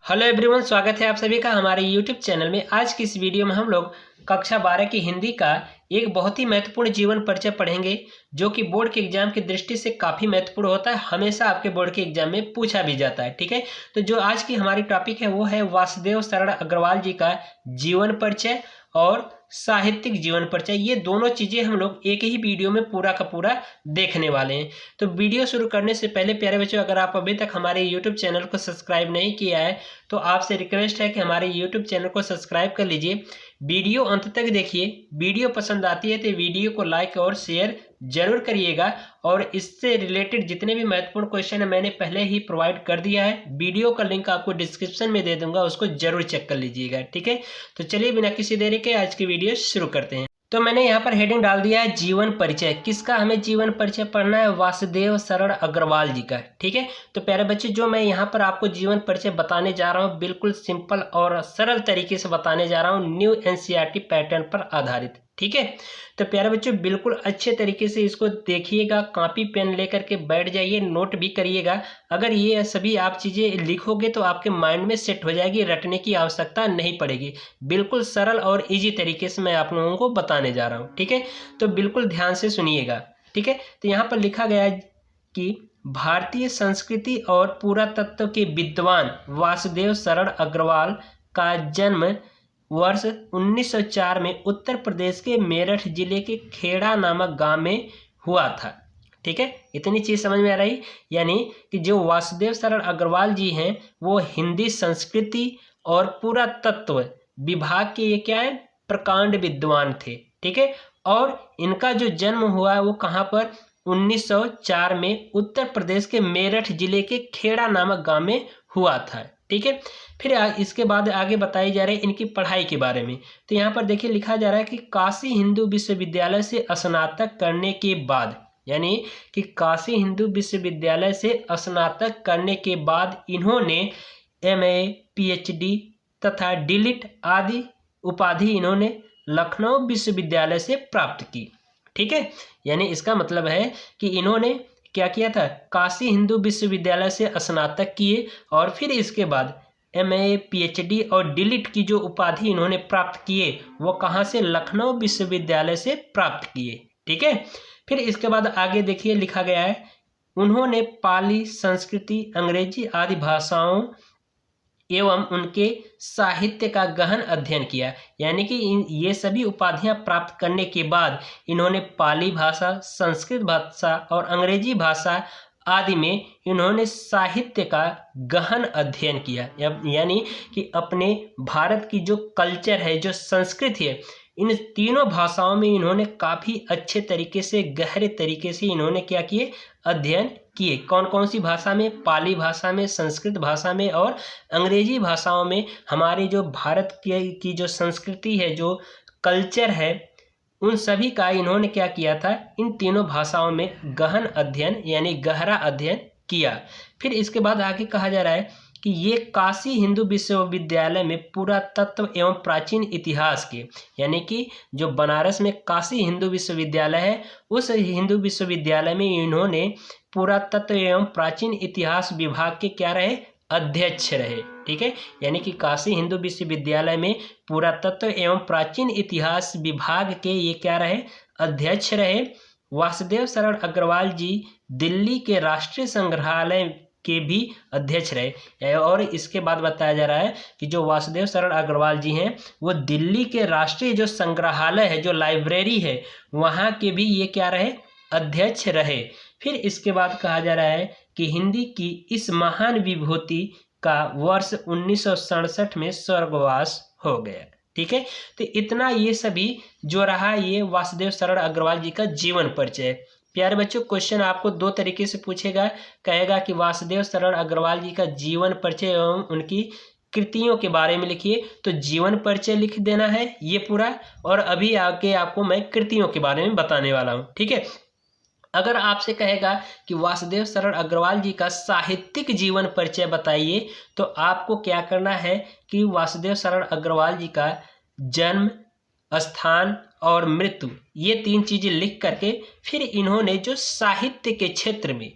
Hello everyone, स्वागत है आप सभी का हमारे यूट्यूब चैनल में। आज की इस वीडियो में हम लोग कक्षा 12 की हिंदी का एक बहुत ही महत्वपूर्ण जीवन परिचय पढ़ेंगे, जो कि बोर्ड के एग्जाम की दृष्टि से काफ़ी महत्वपूर्ण होता है। हमेशा आपके बोर्ड के एग्जाम में पूछा भी जाता है। ठीक है, तो जो आज की हमारी टॉपिक है वो है वासुदेव शरण अग्रवाल जी का जीवन परिचय और साहित्यिक जीवन परिचय। ये दोनों चीज़ें हम लोग एक ही वीडियो में पूरा का पूरा देखने वाले हैं। तो वीडियो शुरू करने से पहले प्यारे बच्चों, अगर आप अभी तक हमारे यूट्यूब चैनल को सब्सक्राइब नहीं किया है तो आपसे रिक्वेस्ट है कि हमारे यूट्यूब चैनल को सब्सक्राइब कर लीजिए। वीडियो अंत तक देखिए। वीडियो पसंद आती है तो वीडियो को लाइक और शेयर जरूर करिएगा। और इससे रिलेटेड जितने भी महत्वपूर्ण क्वेश्चन है मैंने पहले ही प्रोवाइड कर दिया है। वीडियो का लिंक आपको डिस्क्रिप्शन में दे दूंगा, उसको जरूर चेक कर लीजिएगा। ठीक है, तो चलिए बिना किसी देरी के आज की वीडियो शुरू करते हैं। तो मैंने यहाँ पर हेडिंग डाल दिया है जीवन परिचय। किसका हमें जीवन परिचय पढ़ना है? वासुदेव शरण अग्रवाल जी का। ठीक है, तो प्यारे बच्चे, जो मैं यहाँ पर आपको जीवन परिचय बताने जा रहा हूँ बिल्कुल सिंपल और सरल तरीके से बताने जा रहा हूँ, न्यू एनसीईआरटी पैटर्न पर आधारित। ठीक है, तो प्यारे बच्चों बिल्कुल अच्छे तरीके से इसको देखिएगा, कॉपी पेन लेकर के बैठ जाइए, नोट भी करिएगा। अगर ये सभी आप चीज़ें लिखोगे तो आपके माइंड में सेट हो जाएगी, रटने की आवश्यकता नहीं पड़ेगी। बिल्कुल सरल और इजी तरीके से मैं आप लोगों को बताने जा रहा हूँ। ठीक है, तो बिल्कुल ध्यान से सुनिएगा। ठीक है, तो यहाँ पर लिखा गया है कि भारतीय संस्कृति और पुरातत्व के विद्वान वासुदेव शरण अग्रवाल का जन्म वर्ष 1904 में उत्तर प्रदेश के मेरठ जिले के खेड़ा नामक गांव में हुआ था। ठीक है, इतनी चीज समझ में आ रही। यानी कि जो वासुदेव शरण अग्रवाल जी हैं वो हिंदी संस्कृति और पुरातत्व विभाग के ये क्या है, प्रकांड विद्वान थे। ठीक है, और इनका जो जन्म हुआ है वो कहाँ पर? 1904 में उत्तर प्रदेश के मेरठ जिले के खेड़ा नामक गांव में हुआ था। ठीक है, फिर इसके बाद आगे बताई जा रही है इनकी पढ़ाई के बारे में। तो यहाँ पर देखिए लिखा जा रहा है कि काशी हिंदू विश्वविद्यालय से स्नातक करने के बाद, यानी कि काशी हिंदू विश्वविद्यालय से स्नातक करने के बाद इन्होंने MA, PhD तथा डीलिट आदि उपाधि इन्होंने लखनऊ विश्वविद्यालय से प्राप्त की। ठीक है, यानी इसका मतलब है कि इन्होंने क्या किया था, काशी हिंदू विश्वविद्यालय से स्नातक किए और फिर इसके बाद MA, PhD और डीलिट की जो उपाधि इन्होंने प्राप्त किए वो कहाँ से? लखनऊ विश्वविद्यालय से प्राप्त किए। ठीक है, फिर इसके बाद आगे देखिए लिखा गया है उन्होंने पाली, संस्कृति, अंग्रेजी आदि भाषाओं एवं उनके साहित्य का गहन अध्ययन किया। यानी कि ये सभी उपाधियां प्राप्त करने के बाद इन्होंने पाली भाषा, संस्कृत भाषा और अंग्रेजी भाषा आदि में इन्होंने साहित्य का गहन अध्ययन किया। यानी कि अपने भारत की जो कल्चर है, जो संस्कृति है, इन तीनों भाषाओं में इन्होंने काफ़ी अच्छे तरीके से, गहरे तरीके से इन्होंने क्या किए, अध्ययन किए। कौन कौन सी भाषा में? पाली भाषा में, संस्कृत भाषा में और अंग्रेजी भाषाओं में। हमारे जो भारत की जो संस्कृति है, जो कल्चर है, उन सभी का इन्होंने क्या किया था, इन तीनों भाषाओं में गहन अध्ययन यानी गहरा अध्ययन किया। फिर इसके बाद आगे कहा जा रहा है कि ये काशी हिंदू विश्वविद्यालय में पुरातत्व एवं प्राचीन इतिहास के, यानी कि जो बनारस में काशी हिंदू विश्वविद्यालय है, उस हिंदू विश्वविद्यालय में इन्होंने पुरातत्व एवं प्राचीन इतिहास विभाग के क्या रहे, अध्यक्ष रहे। ठीक है, यानी कि काशी हिंदू विश्वविद्यालय में पुरातत्व एवं प्राचीन इतिहास विभाग के ये क्या रहे, अध्यक्ष रहे। वासुदेव शरण अग्रवाल जी दिल्ली के राष्ट्रीय संग्रहालय के भी अध्यक्ष रहे। और इसके बाद बताया जा रहा है कि जो वासुदेव शरण अग्रवाल जी हैं वो दिल्ली के राष्ट्रीय जो संग्रहालय है, जो लाइब्रेरी है, वहाँ के भी ये क्या रहे, अध्यक्ष रहे। फिर इसके बाद कहा जा रहा है कि हिंदी की इस महान विभूति का वर्ष 1967 में स्वर्गवास हो गया। ठीक है, तो इतना ये सभी जो रहा ये वासुदेव शरण अग्रवाल जी का जीवन परिचय। प्यारे बच्चों, क्वेश्चन आपको दो तरीके से पूछेगा, कहेगा कि वासुदेव शरण अग्रवाल जी का जीवन परिचय एवं उनकी कृतियों के बारे में लिखिए। तो जीवन परिचय लिख देना है ये पूरा, और अभी आगे आपको मैं कृतियों के बारे में बताने वाला हूँ। ठीक है, अगर आपसे कहेगा कि वासुदेव शरण अग्रवाल जी का साहित्यिक जीवन परिचय बताइए, तो आपको क्या करना है कि वासुदेव शरण अग्रवाल जी का जन्म, स्थान और मृत्यु, ये तीन चीजें लिख करके फिर इन्होंने जो साहित्य के क्षेत्र में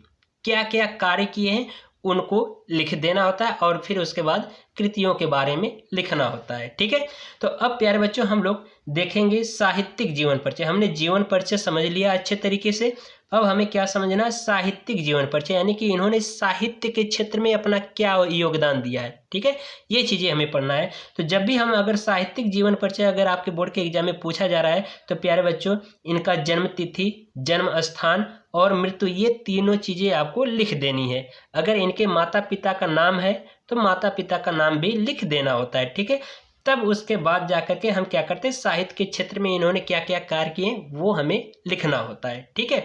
क्या क्या कार्य किए हैं उनको लिख देना होता है और फिर उसके बाद कृतियों के बारे में लिखना होता है। ठीक है, तो अब प्यारे बच्चों हम लोग देखेंगे साहित्यिक जीवन परिचय। हमने जीवन परिचय समझ लिया अच्छे तरीके से, अब हमें क्या समझना है, साहित्यिक जीवन परिचय, यानी कि इन्होंने साहित्य के क्षेत्र में अपना क्या योगदान दिया है। ठीक है, ये चीज़ें हमें पढ़ना है। तो जब भी हम अगर साहित्यिक जीवन परिचय अगर आपके बोर्ड के एग्जाम में पूछा जा रहा है तो प्यारे बच्चों इनका जन्म तिथि, जन्म स्थान और मृत्यु, ये तीनों चीज़ें आपको लिख देनी है। अगर इनके माता पिता का नाम है तो माता पिता का नाम भी लिख देना होता है। ठीक है, तब उसके बाद जाकर के हम क्या करते हैं, साहित्य के क्षेत्र में इन्होंने क्या क्या कार्य किए वो हमें लिखना होता है। ठीक है,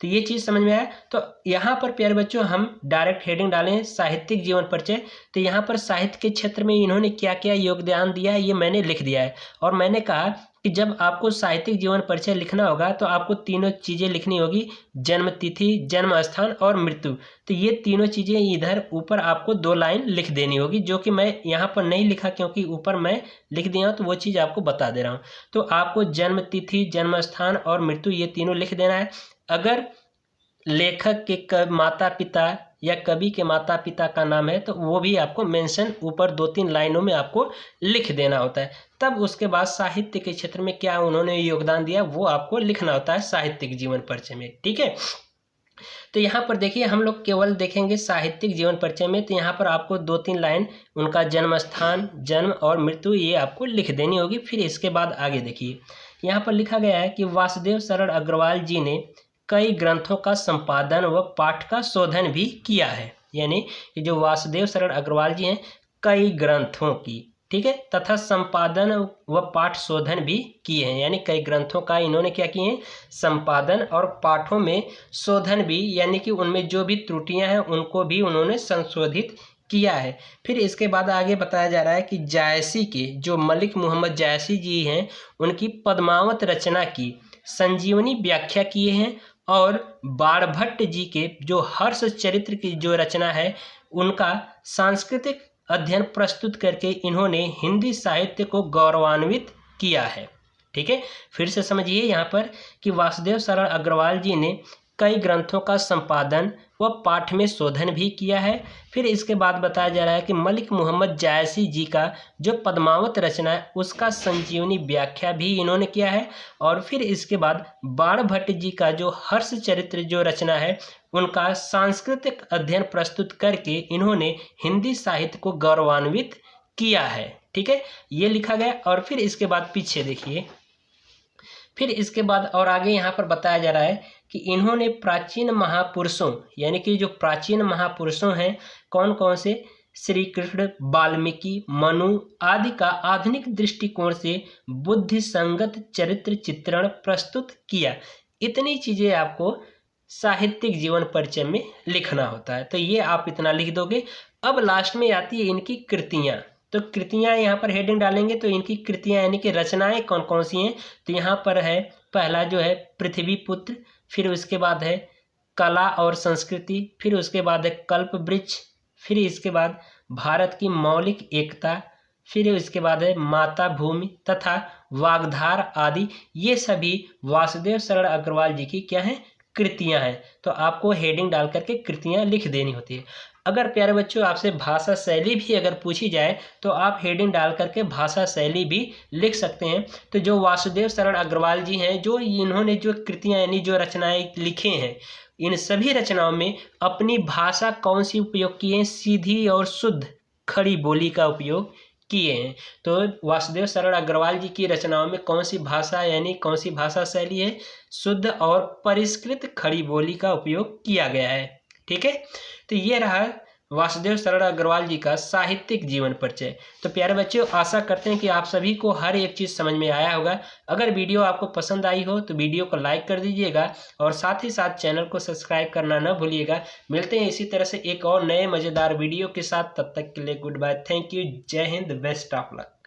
तो ये चीज़ समझ में आया। तो यहाँ पर प्यारे बच्चों हम डायरेक्ट हेडिंग डालें साहित्यिक जीवन परिचय। तो यहाँ पर साहित्य के क्षेत्र में इन्होंने क्या क्या योगदान दिया है ये मैंने लिख दिया है। और मैंने कहा कि जब आपको साहित्यिक जीवन परिचय लिखना होगा तो आपको तीनों चीज़ें लिखनी होगी, जन्म तिथि, जन्म स्थान और मृत्यु। तो ये तीनों चीज़ें इधर ऊपर आपको 2 लाइन लिख देनी होगी, जो कि मैं यहाँ पर नहीं लिखा क्योंकि ऊपर मैं लिख दिया हूँ, तो वो चीज़ आपको बता दे रहा हूँ। तो आपको जन्म तिथि, जन्म स्थान और मृत्यु ये तीनों लिख देना है। अगर लेखक के माता पिता या कवि के माता पिता का नाम है तो वो भी आपको मेंशन ऊपर 2-3 लाइनों में आपको लिख देना होता है। तब उसके बाद साहित्य के क्षेत्र में क्या उन्होंने योगदान दिया वो आपको लिखना होता है साहित्यिक जीवन परिचय में। ठीक है, तो यहाँ पर देखिए हम लोग केवल देखेंगे साहित्यिक जीवन परिचय में, तो यहाँ पर आपको 2-3 लाइन उनका जन्म स्थान, जन्म और मृत्यु ये आपको लिख देनी होगी। फिर इसके बाद आगे देखिए यहाँ पर लिखा गया है कि वासुदेव शरण अग्रवाल जी ने कई ग्रंथों का संपादन व पाठ का शोधन भी किया है। यानी कि जो वासुदेव शरण अग्रवाल जी हैं कई ग्रंथों की, ठीक है, तथा संपादन व पाठ शोधन भी किए हैं। यानी कई ग्रंथों का इन्होंने क्या किए हैं, संपादन और पाठों में शोधन भी, यानी कि उनमें जो भी त्रुटियां हैं उनको भी उन्होंने संशोधित किया है। फिर इसके बाद आगे बताया जा रहा है कि जायसी के जो मलिक मोहम्मद जायसी जी हैं उनकी पद्मावत रचना की संजीवनी व्याख्या किए हैं और बाणभट्ट जी के जो हर्ष चरित्र की जो रचना है उनका सांस्कृतिक अध्ययन प्रस्तुत करके इन्होंने हिंदी साहित्य को गौरवान्वित किया है। ठीक है, फिर से समझिए यहाँ पर कि वासुदेव शरण अग्रवाल जी ने कई ग्रंथों का संपादन व पाठ में शोधन भी किया है। फिर इसके बाद बताया जा रहा है कि मलिक मोहम्मद जायसी जी का जो पद्मावत रचना है उसका संजीवनी व्याख्या भी इन्होंने किया है। और फिर इसके बाद बाणभट्ट जी का जो हर्ष चरित्र जो रचना है उनका सांस्कृतिक अध्ययन प्रस्तुत करके इन्होंने हिंदी साहित्य को गौरवान्वित किया है। ठीक है, ये लिखा गया। और फिर इसके बाद पीछे देखिए, फिर इसके बाद और आगे यहाँ पर बताया जा रहा है कि इन्होंने प्राचीन महापुरुषों, यानी कि जो प्राचीन महापुरुषों हैं कौन कौन से, श्री कृष्ण, वाल्मीकि, मनु आदि का आधुनिक दृष्टिकोण से बुद्धि संगत चरित्र चित्रण प्रस्तुत किया। इतनी चीजें आपको साहित्यिक जीवन परिचय में लिखना होता है, तो ये आप इतना लिख दोगे। अब लास्ट में आती है इनकी कृतियाँ। तो कृतियाँ यहाँ पर हेडिंग डालेंगे तो इनकी कृतियाँ यानी कि रचनाएं कौन कौन सी हैं, तो यहाँ पर है पहला जो है पृथ्वी पुत्र, फिर उसके बाद है कला और संस्कृति, फिर उसके बाद है कल्प वृक्ष, फिर इसके बाद भारत की मौलिक एकता, फिर इसके बाद है माता भूमि तथा वाग्धार आदि। ये सभी वासुदेव शरण अग्रवाल जी की क्या है, कृतियां हैं। तो आपको हेडिंग डाल करके कृतियां लिख देनी होती है। अगर प्यारे बच्चों आपसे भाषा शैली भी अगर पूछी जाए तो आप हेडिंग डाल करके भाषा शैली भी लिख सकते हैं। तो जो वासुदेव शरण अग्रवाल जी हैं, जो इन्होंने जो कृतियां यानी जो रचनाएं लिखे हैं, इन सभी रचनाओं में अपनी भाषा कौन सी उपयोग की है, सीधी और शुद्ध खड़ी बोली का उपयोग किए हैं। तो वासुदेव शरण अग्रवाल जी की रचनाओं में कौन सी भाषा यानी कौन सी भाषा शैली है, शुद्ध और परिष्कृत खड़ी बोली का उपयोग किया गया है। ठीक है, तो ये रहा वासुदेव शरण अग्रवाल जी का साहित्यिक जीवन परिचय। तो प्यारे बच्चों आशा करते हैं कि आप सभी को हर एक चीज़ समझ में आया होगा। अगर वीडियो आपको पसंद आई हो तो वीडियो को लाइक कर दीजिएगा और साथ ही साथ चैनल को सब्सक्राइब करना न भूलिएगा। मिलते हैं इसी तरह से एक और नए मज़ेदार वीडियो के साथ, तब तक के लिए गुड बाय, थैंक यू, जय हिंद, बेस्ट ऑफ लक।